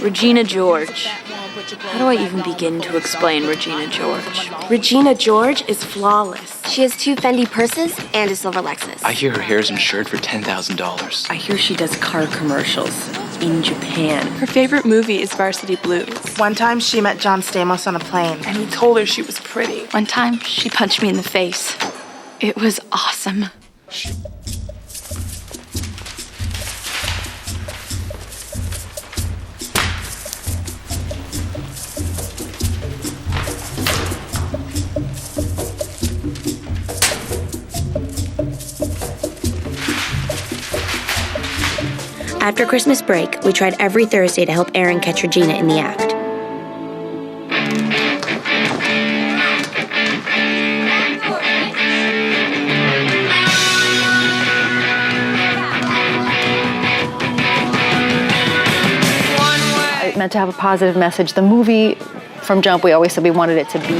Regina George. How do I even begin to explain Regina George? Regina George is flawless. She has 2 Fendi purses and a silver Lexus. I hear her hair's insured for $10,000. I hear she does car commercials in Japan. Her favorite movie is Varsity Blues. One time she met John Stamos on a plane, and he told her she was pretty. One time, she punched me in the face. It was awesome. After Christmas break, we tried every Thursday to help Erin catch Regina in the act. It meant to have a positive message. The movie, from jump, we always said we wanted it to be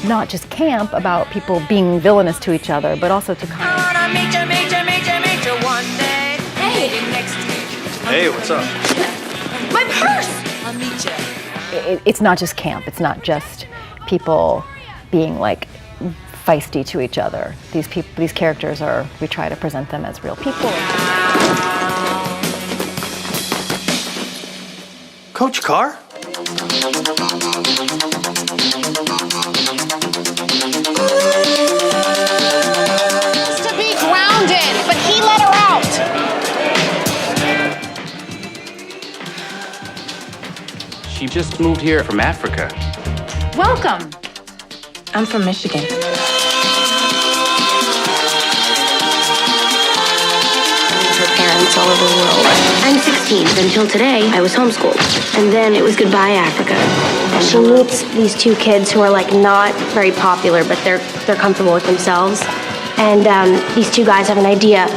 not just camp about people being villainous to each other, but also to kind of... Hey, what's up? My purse! It's not just camp. It's not just people being like feisty to each other. These characters are, we try to present them as real people. Coach Carr? To be grounded, but he let her out. She just moved here from Africa. Welcome. I'm from Michigan. Her parents all over the world. I'm 16. Until today, I was homeschooled. And then it was goodbye, Africa. She meets these 2 kids who are like not very popular, but they're comfortable with themselves. And these 2 guys have an idea,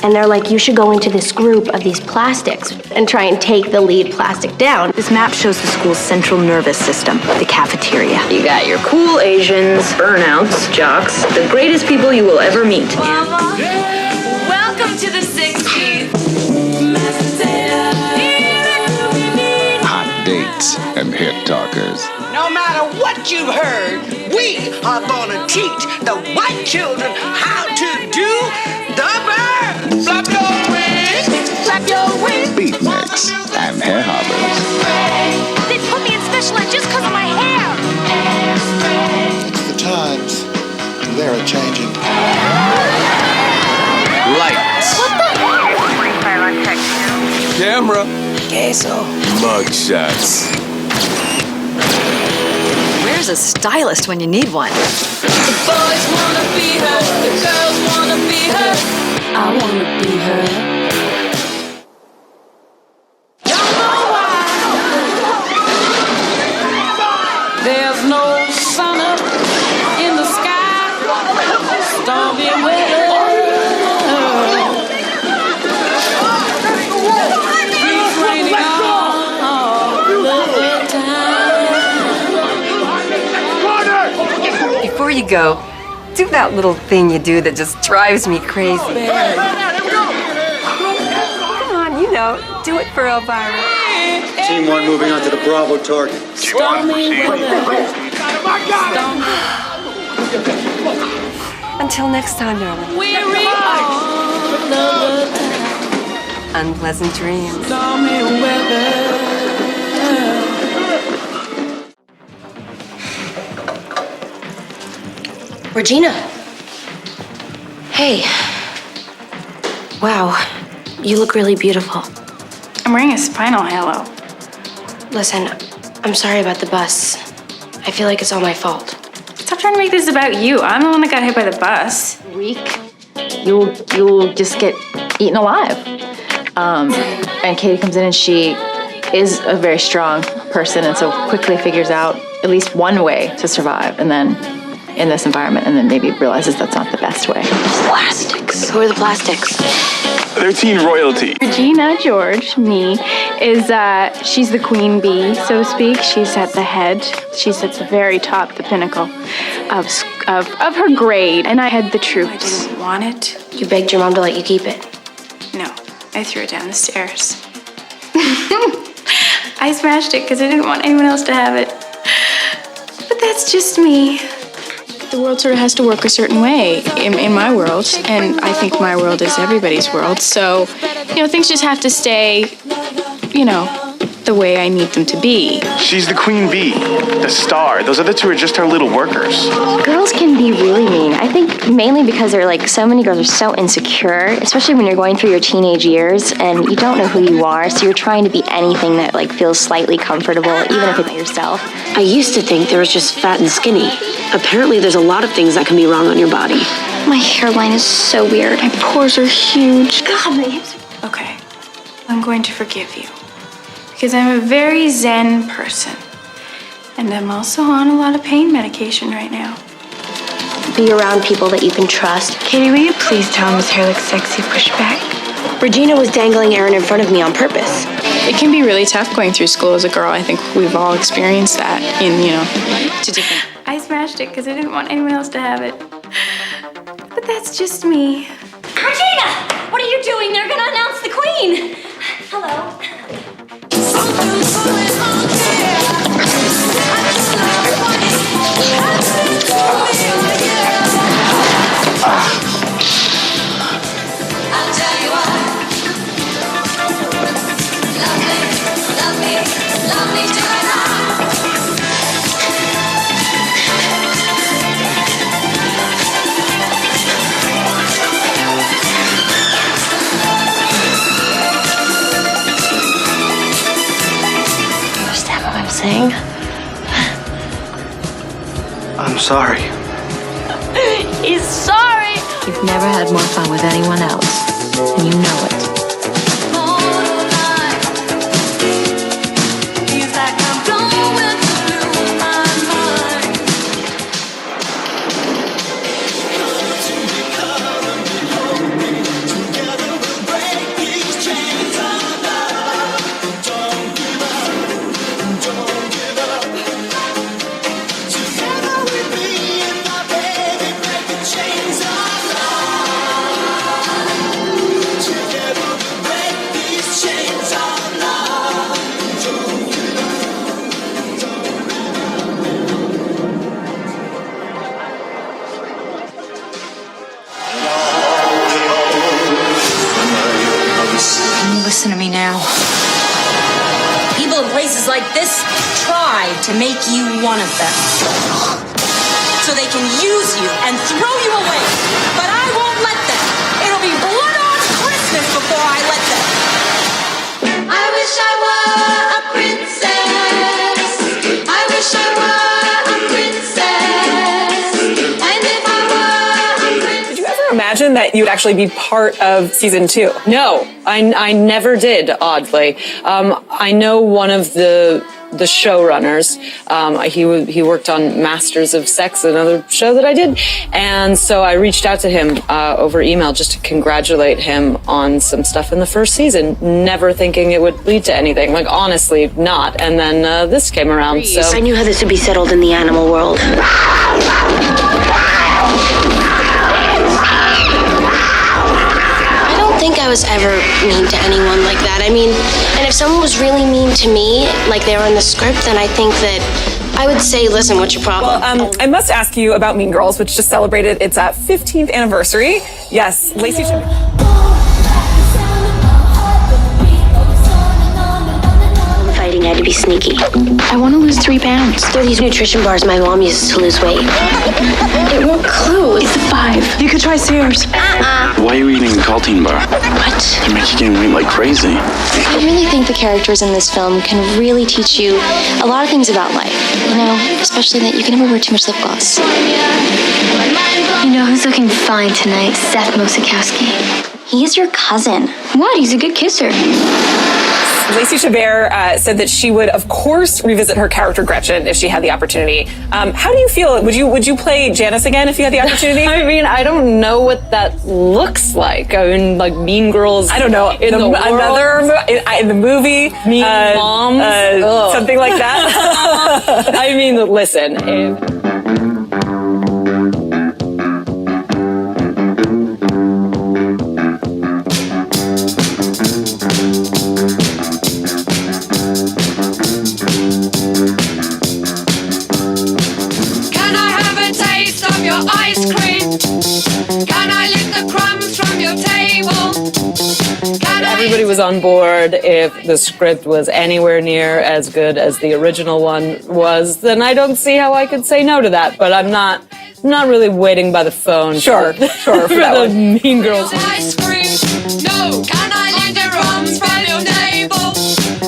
and they're like, you should go into this group of these plastics and try and take the lead plastic down. This map shows the school's central nervous system, the cafeteria. You got your cool Asians, burnouts, jocks, the greatest people you will ever meet. Mama, welcome to the 60s. Hot dates and hit talkers. No matter what you've heard, we are gonna teach the white children how to do the bird. Flap your wings, flap your wings. Beat mix and hair hoppers. They put me in special ed just because of my hair. It's the times. They're a-changing. Lights. What the? Camera. Queso. Mugshots. Where's a stylist when you need one? The boys wanna be her, the girls wanna be her. I wanna be her. Don't know why. There's no sun up in the sky. Stormy weather. It's raining all the time. Before you go, do that little thing you do that just drives me crazy. Come on, you know, do it for Elvira. Team 1 moving on to the Bravo target. Until next time, darling. Weary all the time. Unpleasant dreams. Stormy weather. Regina. Hey. Wow. You look really beautiful. I'm wearing a spinal halo. Listen, I'm sorry about the bus. I feel like it's all my fault. Stop trying to make this about you. I'm the one that got hit by the bus. Week, you'll just get eaten alive. And Katie comes in and she is a very strong person and so quickly figures out at least one way to survive. And then in this environment and then maybe realizes that's not the best way. Plastics. Who are the plastics? They're teen royalty. Regina George, me, is she's the queen bee, so to speak. She's at the head. She's at the very top, the pinnacle of her grade. And I had the troops. I didn't want it. You begged your mom to let you keep it. No, I threw it down the stairs. I smashed it because I didn't want anyone else to have it. But that's just me. The world sort of has to work a certain way in my world, and I think my world is everybody's world. So, things just have to stay, the way I need them to be. She's the queen bee, the star. Those other two are just her little workers. Girls can be really mean. I think mainly because they're like, so many girls are so insecure, especially when you're going through your teenage years and you don't know who you are, so you're trying to be anything that like feels slightly comfortable, even if it's not yourself. I used to think there was just fat and skinny. Apparently there's a lot of things that can be wrong on your body. My hairline is so weird. My pores are huge. God, my hips. Okay, I'm going to forgive you. Because I'm a very zen person. And I'm also on a lot of pain medication right now. Be around people that you can trust. Katie, will you please tell him his hair looks sexy pushed back? Regina was dangling Aaron in front of me on purpose. It can be really tough going through school as a girl. I think we've all experienced that in, to different... I smashed it because I didn't want anyone else to have it. But that's just me. Regina! What are you doing? They're gonna announce the queen! Hello. I'll tell you what. Love me tonight. Understand what I'm saying? I'm sorry. He's sorry! You've never had more fun with anyone else, and you know it. Listen to me now. People in places like this try to make you one of them. So they can use you and throw you away. But I won't let them. It'll be blood on Christmas before I let them. I wish I were a princess. I wish I were a princess. And if I were a princess. Did you ever imagine that you'd actually be part of season 2? No, I never did, oddly. I know one of the showrunners. He worked on Masters of Sex, another show that I did. And so I reached out to him over email just to congratulate him on some stuff in the first season, never thinking it would lead to anything. Like, honestly, not. And then this came around, so... I knew how this would be settled in the animal world. I don't think I was ever mean to anyone like that. I mean, and if someone was really mean to me, like they were in the script, then I think that I would say, listen, what's your problem? Well, I must ask you about Mean Girls, which just celebrated its 15th anniversary. Yes, Lacey should... Fighting, I had to be sneaky. I want to lose 3 pounds. There are these nutrition bars my mom uses to lose weight. It won't close. It's a 5. You could try Sears. Why are you eating a Caltine bar? What? They make you gain weight like crazy. I really think the characters in this film can really teach you a lot of things about life. Especially that you can never wear too much lip gloss. You know who's looking fine tonight? Seth Mosikowski. He is your cousin. What? He's a good kisser. Lacey Chabert said that she would, of course, revisit her character Gretchen if she had the opportunity. How do you feel? Would you play Janice again if you had the opportunity? I mean, I don't know what that looks like. I mean, like Mean Girls. I don't know. In the movie, Mean Moms, something like that. I mean, listen. Everybody was on board. If the script was anywhere near as good as the original one was, then I don't see how I could say no to that. But I'm not really waiting by the phone. Sure, for that one. Mean Girls. Ice cream. No, can I eat the crumbs from your table?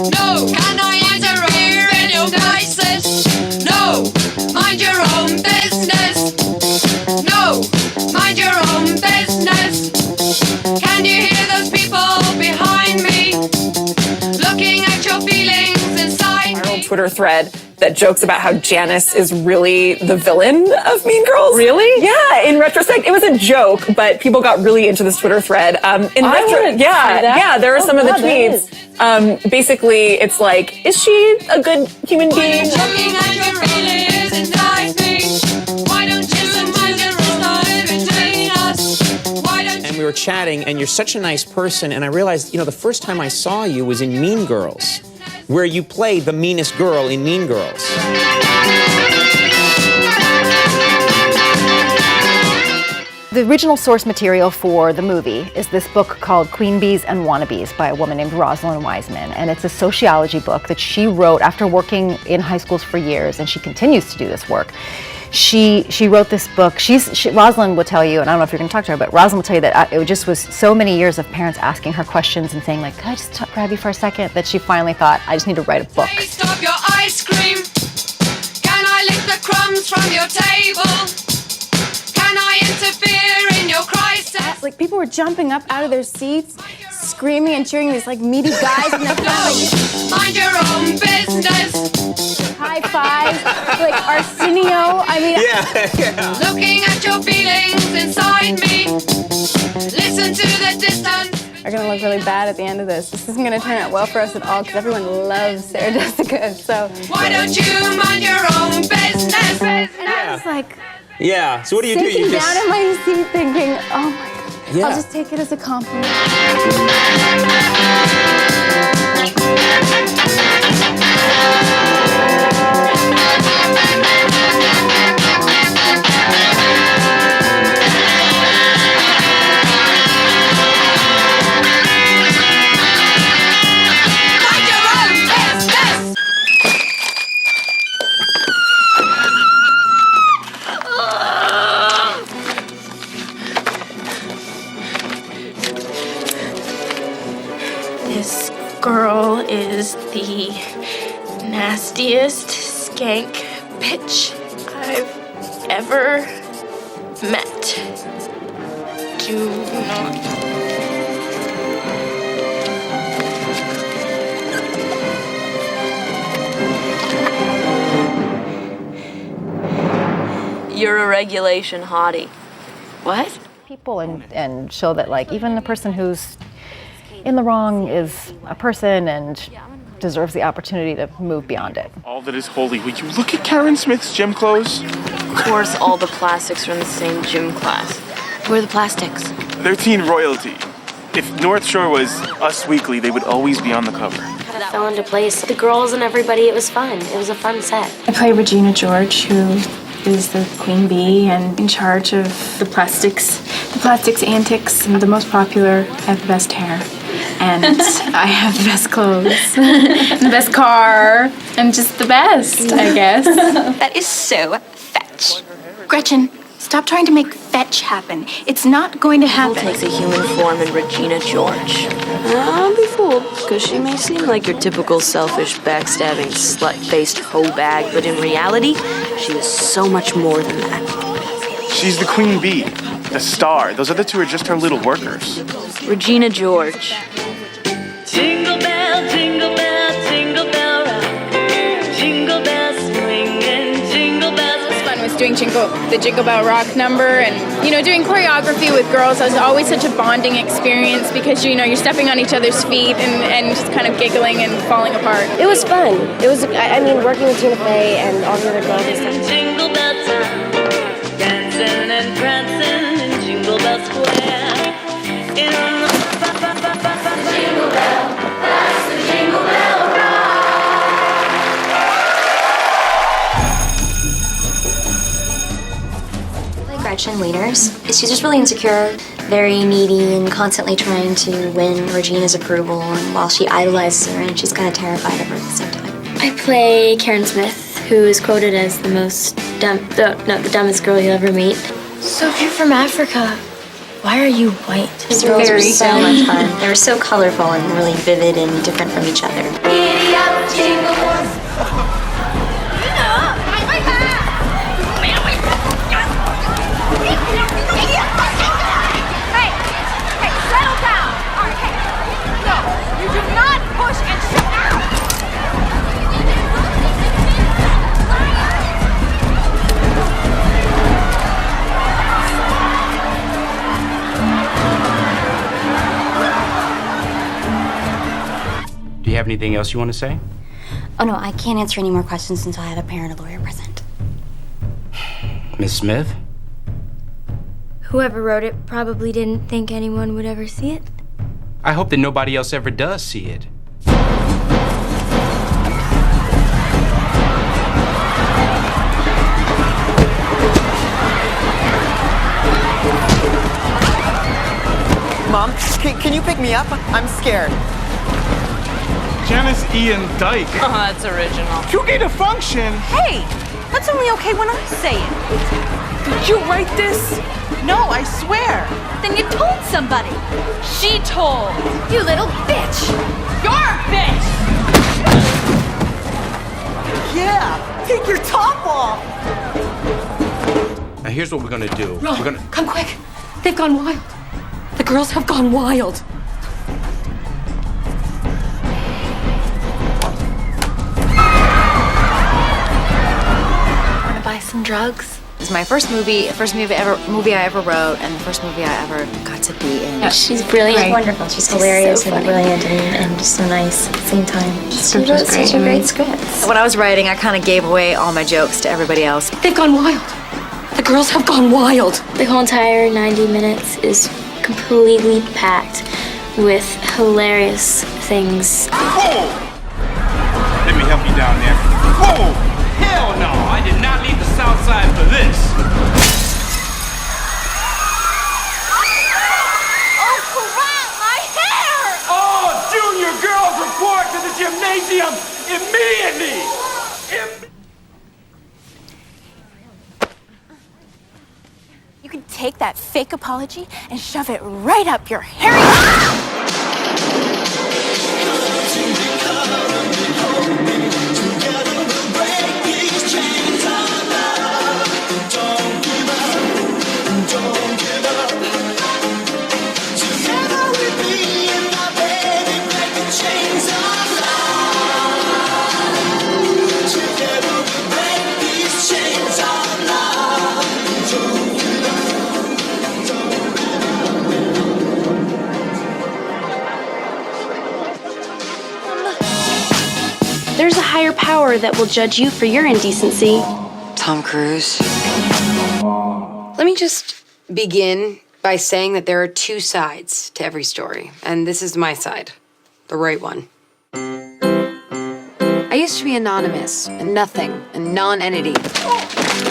No, can I eat the beer in your glasses? No, mind your own business. No, mind your own business. Can you hear those people behind me? Looking at your feelings inside me. Twitter thread that jokes about how Janice is really the villain of Mean Girls. Really? Yeah, in retrospect, it was a joke, but people got really into this Twitter thread. There are some of the tweets. Basically, it's like, is she a good human being? Looking at your feelings inside me. Why don't you mind your life between us? Why don't And we were chatting, and you're such a nice person, and I realized, the first time I saw you was in Mean Girls, where you play the meanest girl in Mean Girls. The original source material for the movie is this book called Queen Bees and Wannabes by a woman named Rosalind Wiseman. And it's a sociology book that she wrote after working in high schools for years, and she continues to do this work. She wrote this book. Rosalind will tell you, and I don't know if you're going to talk to her, but Rosalind will tell you that it just was so many years of parents asking her questions and saying, like, could I just grab you for a second? That she finally thought, I just need to write a book. stop your ice cream? Can I lick the crumbs from your table? Can I interfere in your crisis? Like, people were jumping up out of their seats, screaming and cheering these, like, meaty guys in the front. Mind your own business. High fives, like Arsenio. I mean, yeah. Looking at your feelings inside me. Listen to the distance. Are gonna look really bad at the end of this. This isn't gonna turn out well for us at all because everyone loves Sarah Jessica. So why don't you mind your own business? And I was like, yeah. So what do you do? Sinking You just down in my seat, thinking, oh my God, Yeah. I'll just take it as a compliment. This girl is the nastiest skank bitch I've ever met. Do not. You're a regulation hottie. What? People and show that, like, even the person who's in the wrong is a person and deserves the opportunity to move beyond it. All that is holy. Would you look at Karen Smith's gym clothes? Of course, all the plastics are in the same gym class. Who are the plastics? They're teen royalty. If North Shore was Us Weekly, they would always be on the cover. Kind of fell into place. The girls and everybody, it was fun. It was a fun set. I play Regina George, who is the queen bee and in charge of the plastics antics. I'm the most popular. I have the best hair. And I have the best clothes, the best car, and just the best, I guess. That is so fetch. Gretchen, stop trying to make fetch happen. It's not going to happen. Takes a human form in Regina George. Don't be fooled, because she may seem like your typical selfish, backstabbing, slut-faced hoe bag, but in reality, she is so much more than that. She's the queen bee. the star. Those other two are just her little workers. Regina George. Jingle bell, jingle bell, jingle bell rock. Jingle bells swing and jingle bells. It was fun with doing the Jingle Bell Rock number, and doing choreography with girls was always such a bonding experience because you're stepping on each other's feet and just kind of giggling and falling apart. It was fun. It was, working with Tina Fey and all the other girls and stuff. Jingle bell time, dancing and prancing in Jingle Bell Square. Jingle bell, that's the Jingle Bell Rock. Gretchen Wieners. She's just really insecure, very needy, and constantly trying to win Regina's approval. And while she idolizes her, and she's kind of terrified of her at the same time. I play Karen Smith, who is quoted as the the dumbest girl you'll ever meet. So if you're from Africa, why are you white? These girls were so much fun. They were so colorful and really vivid and different from each other. Giddy up, jingle bells. Do you have anything else you want to say? Oh no, I can't answer any more questions until I have a parent or lawyer present. Miss Smith? Whoever wrote it probably didn't think anyone would ever see it. I hope that nobody else ever does see it. Mom, can you pick me up? I'm scared. Janice Ian Dyke. Oh, that's original. You get a function. Hey, that's only okay when I say it. Did you write this? No, I swear. Then you told somebody. She told. You little bitch. You're a bitch. Yeah, take your top off. Now here's what we're gonna do. Ron, We're gonna... come quick. They've gone wild. The girls have gone wild. Want to buy some drugs? It's my first movie I ever wrote, and the first movie I ever got to be in. Yeah, she's brilliant, Right. wonderful. She's hilarious so and funny. brilliant and just so nice at the same time. She wrote such a great script. When I was writing, I kind of gave away all my jokes to everybody else. They've gone wild. The girls have gone wild. The whole entire 90 minutes is completely packed with hilarious things. Whoa! Let me help you down there. Whoa! Hell no! I did not leave the South Side for this. Oh, crap, my hair! Oh, junior girls report to the gymnasium immediately! You can take that fake apology and shove it right up your hairy. There's a higher power that will judge you for your indecency. Tom Cruise. Let me just begin by saying that there are two sides to every story, and this is my side, the right one. I used to be anonymous, and nothing, a non-entity.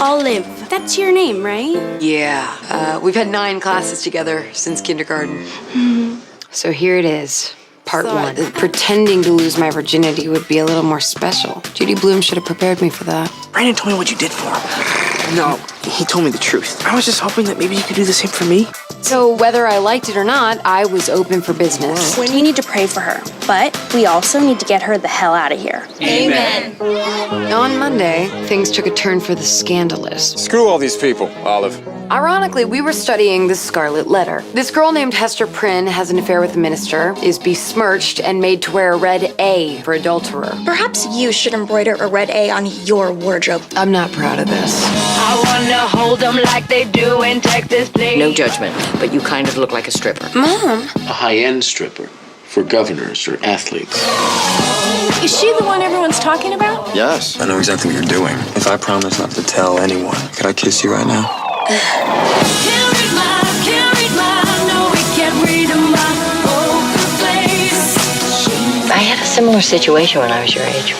Olive, that's your name, right? Yeah, we've had 9 classes together since kindergarten. So here it is. Part 1. Pretending to lose my virginity would be a little more special. Judy Blume should have prepared me for that. Brandon told me what you did for him. No, he told me the truth. I was just hoping that maybe you could do the same for me. So whether I liked it or not, I was open for business. We need to pray for her, but we also need to get her the hell out of here. Amen. On Monday, things took a turn for the scandalous. Screw all these people, Olive. Ironically, we were studying the Scarlet Letter. This girl named Hester Prynne has an affair with the minister, is besmirched, and made to wear a red A for adulterer. Perhaps you should embroider a red A on your wardrobe. I'm not proud of this. I wanna hold them like they do in Texas, please. No judgment, but you kind of look like a stripper. Mom! A high-end stripper for governors or athletes. Is she the one everyone's talking about? Yes. I know exactly what you're doing. If I promise not to tell anyone, could I kiss you right now? Can't read mine, no, we can't read my poker face. I had a similar situation when I was your age.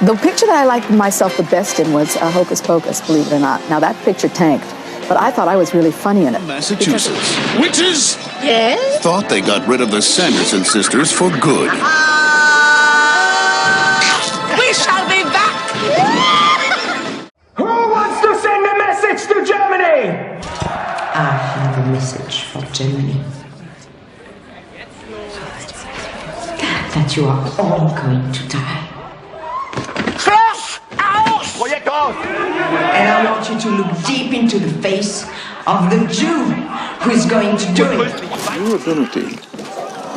The picture that I liked myself the best in was Hocus Pocus, believe it or not. Now, that picture tanked, but I thought I was really funny in it. Massachusetts. Witches Yes? thought they got rid of the Sanderson sisters for good. We shall be back. Who wants to send a message to Germany? I have a message for Germany. That you are all going to die. And I want you to look deep into the face of the Jew who is going to do it. Your ability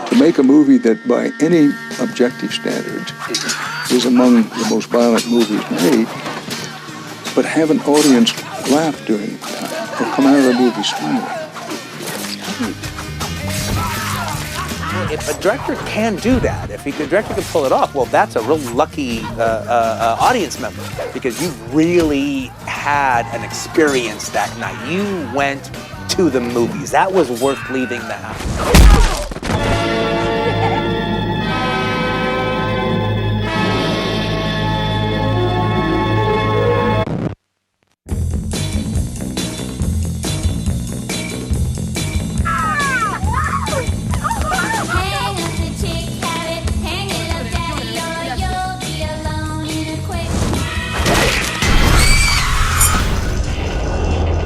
to make a movie that by any objective standards is among the most violent movies made, but have an audience laugh during the time or come out of the movie smiling. If a director can do that, if the director can pull it off, well, that's a real lucky audience member, because you really had an experience that night. You went to the movies. That was worth leaving the house.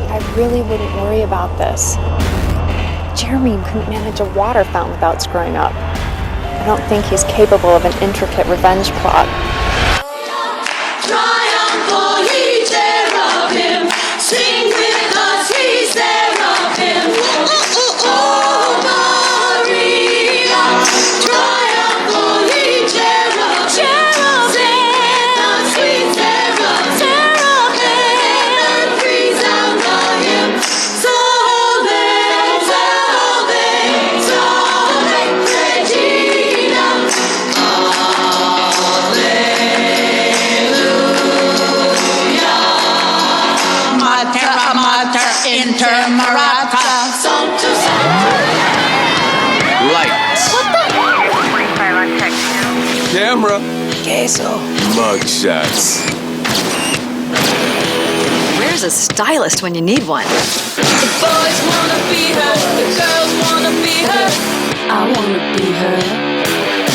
I really wouldn't worry about this. Jeremy couldn't manage a water fountain without screwing up. I don't think he's capable of an intricate revenge plot. Triumphal, ye cherubim, sing with us, ye seraphim. Oh, Maria, triumphal, ye cherubim, sing us, sweet seraphim, and praise out the hymn. Salve, salve, salve, Regina. Mater, mater, inter marata. Lights. Camera. Queso. Mugshots. Where's a stylist when you need one? The boys wanna be her, the girls wanna be her. I wanna be her.